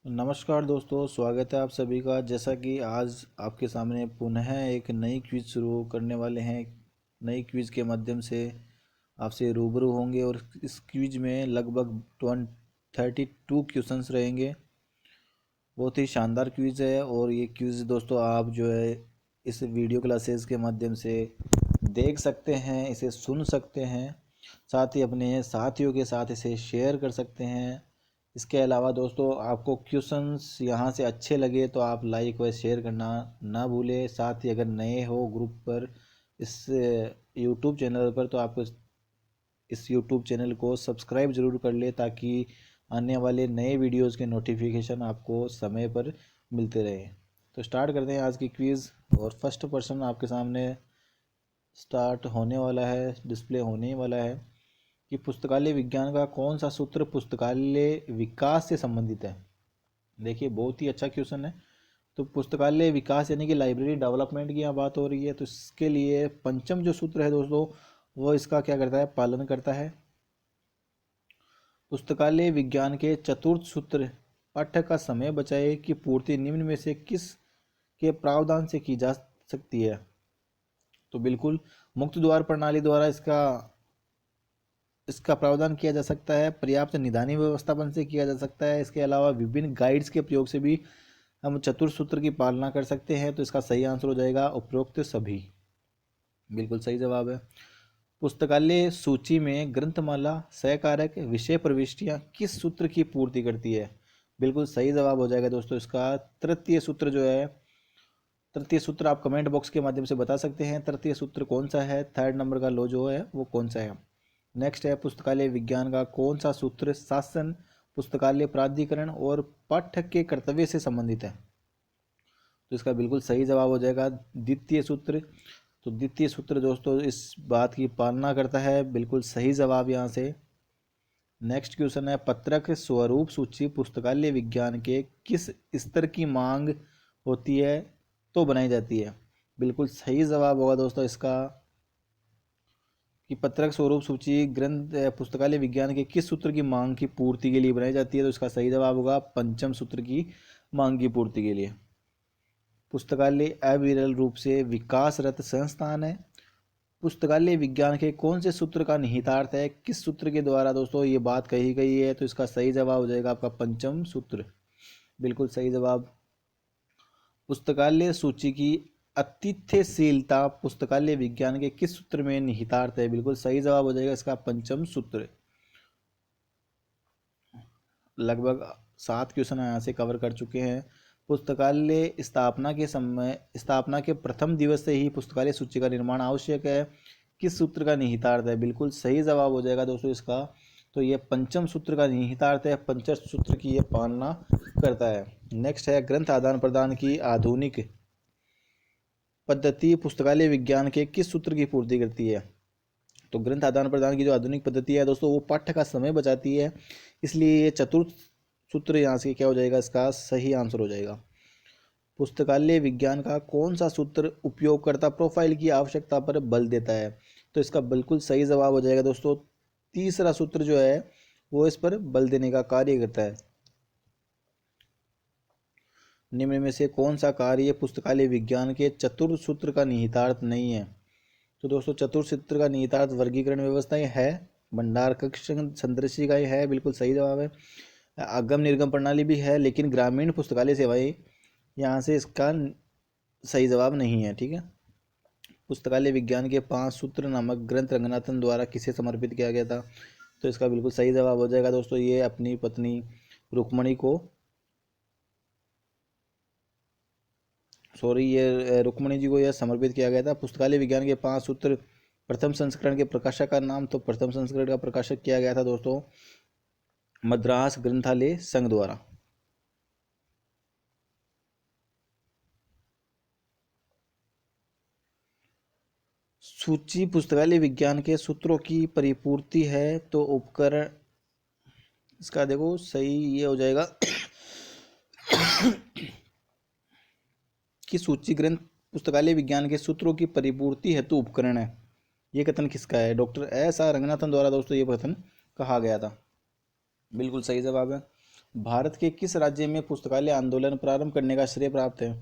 नमस्कार दोस्तों, स्वागत है आप सभी का। जैसा कि आज आपके सामने पुनः एक नई क्विज शुरू करने वाले हैं। नई क्विज के माध्यम से आपसे रूबरू होंगे और इस क्विज में लगभग 32 क्वेश्चंस रहेंगे। बहुत ही शानदार क्विज है और ये क्विज दोस्तों आप जो है इस वीडियो क्लासेस के माध्यम से देख सकते हैं, इसे सुन सकते हैं, साथ ही अपने साथियों के साथ इसे शेयर कर सकते हैं। इसके अलावा दोस्तों आपको क्वेश्चंस यहाँ से अच्छे लगे तो आप लाइक व शेयर करना ना भूलें। साथ ही अगर नए हो ग्रुप पर इस यूट्यूब चैनल पर तो आपको इस यूट्यूब चैनल को सब्सक्राइब ज़रूर कर ले ताकि आने वाले नए वीडियोस के नोटिफिकेशन आपको समय पर मिलते रहे। तो स्टार्ट करते हैं आज की क्विज़। और फर्स्ट पर्सन आपके सामने स्टार्ट होने वाला है, डिस्प्ले होने वाला है कि पुस्तकालय विज्ञान का कौन सा सूत्र पुस्तकालय विकास से संबंधित है। देखिए बहुत ही अच्छा क्वेश्चन है। तो पुस्तकालय विकास यानी कि लाइब्रेरी डेवलपमेंट की यहाँ बात हो रही है, तो इसके लिए पंचम जो सूत्र है दोस्तों वो इसका क्या करता है, पालन करता है। पुस्तकालय विज्ञान के चतुर्थ सूत्र पाठ्य का समय बचाए की पूर्ति निम्न में से किस के प्रावधान से की जा सकती है। तो बिल्कुल मुक्त द्वार प्रणाली द्वारा इसका प्रावधान किया जा सकता है। पर्याप्त निदानी व्यवस्थापन से किया जा सकता है। इसके अलावा विभिन्न गाइड्स के प्रयोग से भी हम चतुर्थ सूत्र की पालना कर सकते हैं। तो इसका सही आंसर हो जाएगा उपरोक्त सभी। बिल्कुल सही जवाब है। पुस्तकालय सूची में ग्रंथमाला सहकारक विषय प्रविष्टियां किस सूत्र की पूर्ति करती है। बिल्कुल सही जवाब हो जाएगा दोस्तों इसका तृतीय सूत्र जो है। तृतीय सूत्र आप कमेंट बॉक्स के माध्यम से बता सकते हैं तृतीय सूत्र कौन सा है, थर्ड नंबर का लो जो है वो कौन सा है। नेक्स्ट है पुस्तकालय विज्ञान का कौन सा सूत्र शासन, पुस्तकालय प्राधिकरण और पाठक के कर्तव्य से संबंधित है। तो इसका बिल्कुल सही जवाब हो जाएगा द्वितीय सूत्र। तो द्वितीय सूत्र दोस्तों इस बात की पालना करता है। बिल्कुल सही जवाब यहाँ से। नेक्स्ट क्वेश्चन है पत्रक स्वरूप सूची पुस्तकालय विज्ञान के किस स्तर की मांग होती है तो बनाई जाती है। बिल्कुल सही जवाब होगा दोस्तों इसका कि पत्रक स्वरूप सूची ग्रंथ पुस्तकालय विज्ञान के किस सूत्र की मांग की पूर्ति के लिए बनाई जाती है। तो इसका सही जवाब होगा पंचम सूत्र की मांग की पूर्ति के लिए। पुस्तकालय अविरल रूप से विकासरत संस्थान है। पुस्तकालय विज्ञान के कौन से सूत्र का निहितार्थ है, किस सूत्र के द्वारा दोस्तों ये बात कही गई है। तो इसका सही जवाब हो जाएगा आपका पंचम सूत्र। बिल्कुल सही जवाब। पुस्तकालय सूची की अतिथ्यशीलता पुस्तकालय विज्ञान के किस सूत्र में निहितार्थ है। बिल्कुल सही जवाब हो जाएगा इसका पंचम सूत्र। लगभग 7 क्वेश्चन यहाँ से कवर कर चुके हैं। पुस्तकालय स्थापना के प्रथम दिवस से ही पुस्तकालय सूची का निर्माण आवश्यक है, किस सूत्र का निहितार्थ है। बिल्कुल सही जवाब हो जाएगा दोस्तों इसका। तो ये पंचम सूत्र का निहितार्थ है, पंचम सूत्र की ये पालना करता है। नेक्स्ट है ग्रंथ आदान प्रदान की आधुनिक पद्धति पुस्तकालय विज्ञान के किस सूत्र की पूर्ति करती है। तो ग्रंथ आदान प्रदान की जो आधुनिक पद्धति है दोस्तों वो पाठ्य का समय बचाती है, इसलिए ये चतुर्थ सूत्र यहाँ से क्या हो जाएगा, इसका सही आंसर हो जाएगा। पुस्तकालय विज्ञान का कौन सा सूत्र उपयोगकर्ता प्रोफाइल की आवश्यकता पर बल देता है। तो इसका बिल्कुल सही जवाब हो जाएगा दोस्तों तीसरा सूत्र जो है वो इस पर बल देने का कार्य करता है। निम्न में से कौन सा कार्य पुस्तकालय विज्ञान के चतुर्थ सूत्र का निहितार्थ नहीं है। तो दोस्तों चतुर्थ सूत्र का निहितार्थ वर्गीकरण व्यवस्था है, भंडार कक्ष संदृशिका है। बिल्कुल सही जवाब है। आगम निर्गम प्रणाली भी है, लेकिन ग्रामीण पुस्तकालय सेवाएं यहाँ से इसका सही जवाब नहीं है। ठीक है। पुस्तकालय विज्ञान के 5 सूत्र नामक ग्रंथ रंगनाथन द्वारा किसे समर्पित किया गया था। तो इसका बिल्कुल सही जवाब हो जाएगा दोस्तों ये अपनी पत्नी रुक्मणी को, रुक्मणी जी को यह समर्पित किया गया था। पुस्तकालय विज्ञान के 5 सूत्र प्रथम संस्करण के प्रकाशक का नाम। तो प्रथम संस्करण का प्रकाशक किया गया था दोस्तों मद्रास ग्रंथालय संघ द्वारा। सूची पुस्तकालय विज्ञान के सूत्रों की परिपूर्ति है तो उपकरण, इसका देखो सही ये हो जाएगा कि सूची ग्रंथ पुस्तकालय विज्ञान के सूत्रों की परिपूर्ति हेतु उपकरण है। ये कथन किसका है, डॉक्टर एस आर रंगनाथन द्वारा दोस्तों ये कथन कहा गया था। बिल्कुल सही जवाब है। भारत के किस राज्य में पुस्तकालय आंदोलन प्रारंभ करने का श्रेय प्राप्त है?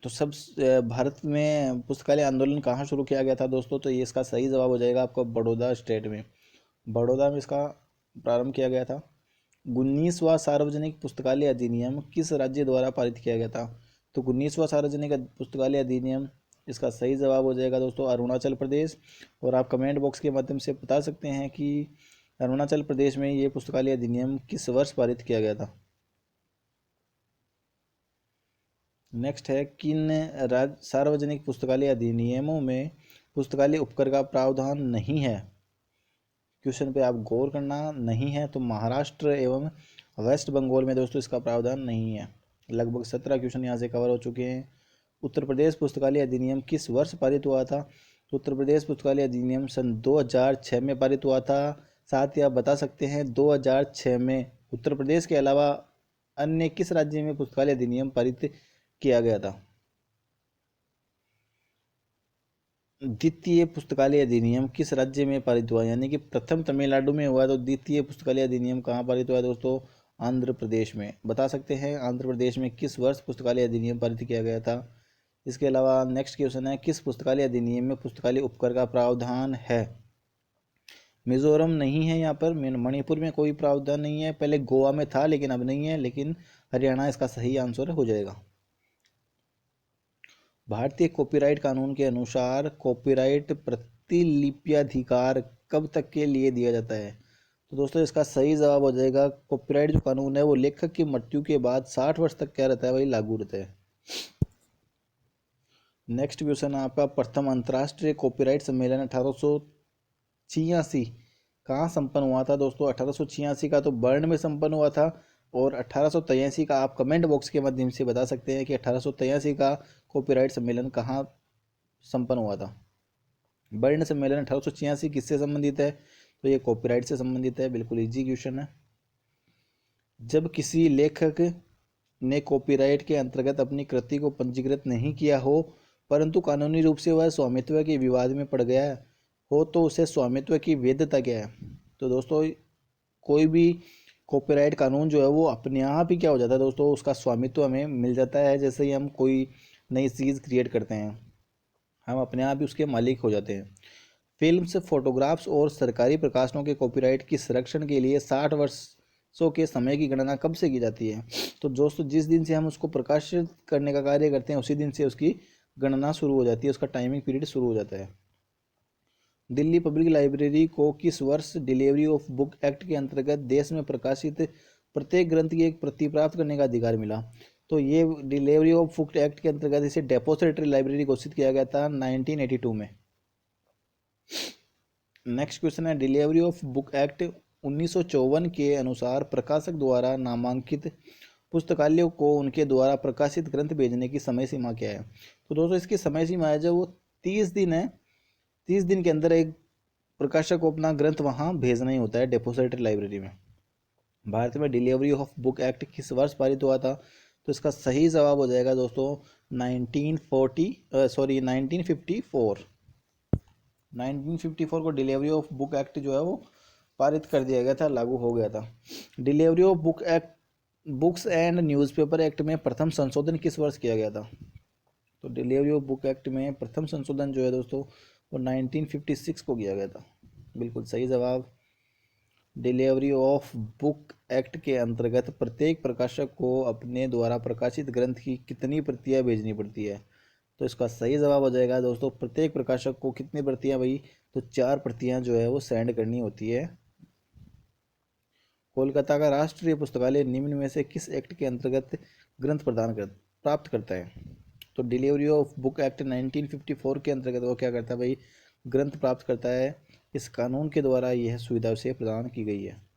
तो भारत में पुस्तकालय आंदोलन कहाँ शुरू किया गया था दोस्तों? तो ये इसका सही जवाब हो जाएगा आपका बड़ौदा स्टेट में। बड़ौदा में इसका प्रारंभ किया गया था। 19वां सार्वजनिक पुस्तकालय अधिनियम किस राज्य द्वारा पारित किया गया था? तो 19वां सार्वजनिक पुस्तकालय अधिनियम, इसका सही जवाब हो जाएगा दोस्तों अरुणाचल प्रदेश। और आप कमेंट बॉक्स के माध्यम से बता सकते हैं कि अरुणाचल प्रदेश में ये पुस्तकालय अधिनियम किस वर्ष पारित किया गया था। नेक्स्ट है, किन सार्वजनिक पुस्तकालय अधिनियमों में पुस्तकालय उपकर का प्रावधान नहीं है? क्वेश्चन पे आप गौर करना, नहीं है तो महाराष्ट्र एवं वेस्ट बंगाल में दोस्तों इसका प्रावधान नहीं है। लगभग 17 क्वेश्चन यहाँ से कवर हो चुके हैं। उत्तर प्रदेश पुस्तकालय अधिनियम किस वर्ष पारित हुआ था? तो उत्तर प्रदेश पुस्तकालय अधिनियम सन 2006 में पारित हुआ था। साथ ही आप बता सकते हैं 2006 में उत्तर प्रदेश के अलावा अन्य किस राज्य में पुस्तकालय अधिनियम पारित किया गया था? द्वितीय पुस्तकालय अधिनियम किस राज्य में पारित हुआ? यानी कि प्रथम तमिलनाडु में हुआ, तो द्वितीय पुस्तकालय अधिनियम कहाँ पारित हुआ दोस्तों? आंध्र प्रदेश में। बता सकते हैं आंध्र प्रदेश में किस वर्ष पुस्तकालय अधिनियम पारित किया गया था? इसके अलावा नेक्स्ट क्वेश्चन है, किस पुस्तकालय अधिनियम में पुस्तकालय उपकर का प्रावधान है? मिजोरम नहीं है यहाँ पर, मणिपुर में कोई प्रावधान नहीं है, पहले गोवा में था लेकिन अब नहीं है, लेकिन हरियाणा इसका सही आंसर हो जाएगा। भारतीय कॉपीराइट कानून के अनुसार कॉपीराइट प्रतिलिप्याधिकार कब तक के लिए दिया जाता है? तो दोस्तों इसका सही जवाब हो जाएगा, कॉपीराइट जो कानून है वो लेखक की मृत्यु के बाद 60 वर्ष तक क्या रहता है, वही लागू रहता है। नेक्स्ट क्वेश्चन आपका, प्रथम अंतर्राष्ट्रीय कॉपीराइट सम्मेलन 1886 कहाँ संपन्न हुआ था दोस्तों? 1886 का तो बर्न में संपन्न हुआ था, और 1883 का आप कमेंट बॉक्स के माध्यम से बता सकते हैं कि 1883 का कॉपीराइट सम्मेलन कहाँ संपन्न हुआ था। बर्न सम्मेलन 1886 किससे संबंधित है? तो ये कॉपीराइट से संबंधित है, बिल्कुल इजी क्वेश्चन है। जब किसी लेखक ने कॉपीराइट के अंतर्गत अपनी कृति को पंजीकृत नहीं किया हो, परंतु कानूनी रूप से वह स्वामित्व के विवाद में पड़ गया हो, तो उसे स्वामित्व की वैधता क्या है? तो दोस्तों कोई भी कॉपीराइट कानून जो है वो अपने आप ही क्या हो जाता है दोस्तों, उसका स्वामित्व हमें मिल जाता है। जैसे ही हम कोई नई चीज़ क्रिएट करते हैं, हम अपने आप ही उसके मालिक हो जाते हैं। फिल्म्स, फोटोग्राफ्स और सरकारी प्रकाशनों के कॉपीराइट की संरक्षण के लिए 60 वर्षों के समय की गणना कब से की जाती है? तो दोस्तों जिस दिन से हम उसको प्रकाशित करने का कार्य करते हैं उसी दिन से उसकी गणना शुरू हो जाती है, उसका टाइमिंग पीरियड शुरू हो जाता है। दिल्ली पब्लिक लाइब्रेरी को किस वर्ष डिलीवरी ऑफ बुक एक्ट के अंतर्गत देश में प्रकाशित प्रत्येक ग्रंथ की एक प्रति प्राप्त करने का अधिकार मिला? तो ये डिलीवरी ऑफ बुक एक्ट के अंतर्गत इसे डेपोजिटरी लाइब्रेरी घोषित किया गया था 1982 में। नेक्स्ट क्वेश्चन है, डिलीवरी ऑफ बुक एक्ट 1954 के अनुसार प्रकाशक द्वारा नामांकित पुस्तकालयों को उनके द्वारा प्रकाशित ग्रंथ भेजने की समय सीमा क्या है? तो दोस्तों इसकी समय सीमा है जो वो 30 दिन है। 30 दिन के अंदर एक प्रकाशक को अपना ग्रंथ वहाँ भेजना ही होता है डेपोजिटरी लाइब्रेरी में। भारत में डिलीवरी ऑफ बुक एक्ट किस वर्ष पारित हुआ था? तो इसका सही जवाब हो जाएगा दोस्तों 1954। 1954 को डिलीवरी ऑफ बुक एक्ट जो है वो पारित कर दिया गया था, लागू हो गया था। Delivery of book act, books and newspaper act में प्रथम संशोधन किस वर्ष किया गया था? तो डिलीवरी ऑफ बुक एक्ट में प्रथम संशोधन जो है दोस्तों वो 1956 को किया गया था, बिल्कुल सही जवाब। डिलीवरी ऑफ बुक एक्ट के अंतर्गत प्रत्येक प्रकाशक को अपने द्वारा प्रकाशित ग्रंथ की कितनी प्रतियां भेजनी पड़ती है? तो इसका सही जवाब हो जाएगा दोस्तों, प्रत्येक प्रकाशक को कितनी प्रतियां भाई? तो 4 प्रतियां जो है वो सेंड करनी होती है। कोलकाता का राष्ट्रीय पुस्तकालय निम्न में से किस एक्ट के अंतर्गत ग्रंथ प्राप्त करता है? तो डिलीवरी ऑफ बुक एक्ट 1954 के अंतर्गत वो क्या करता है भाई? ग्रंथ प्राप्त करता है। इस कानून के द्वारा यह सुविधा उसे प्रदान की गई है।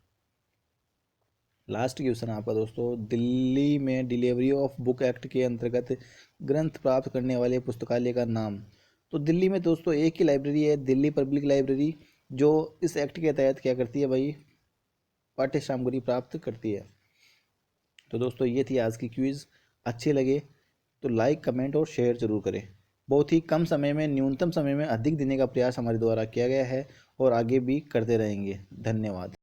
लास्ट क्वेश्चन आपका दोस्तों, दिल्ली में डिलीवरी ऑफ बुक एक्ट के अंतर्गत ग्रंथ प्राप्त करने वाले पुस्तकालय का नाम? तो दिल्ली में दोस्तों एक ही लाइब्रेरी है, दिल्ली पब्लिक लाइब्रेरी, जो इस एक्ट के तहत क्या करती है भाई? पाठ्य सामग्री प्राप्त करती है। तो दोस्तों ये थी आज की क्विज। अच्छे लगे तो लाइक, कमेंट और शेयर जरूर करें। बहुत ही कम समय में, न्यूनतम समय में अधिक देने का प्रयास हमारे द्वारा किया गया है और आगे भी करते रहेंगे। धन्यवाद।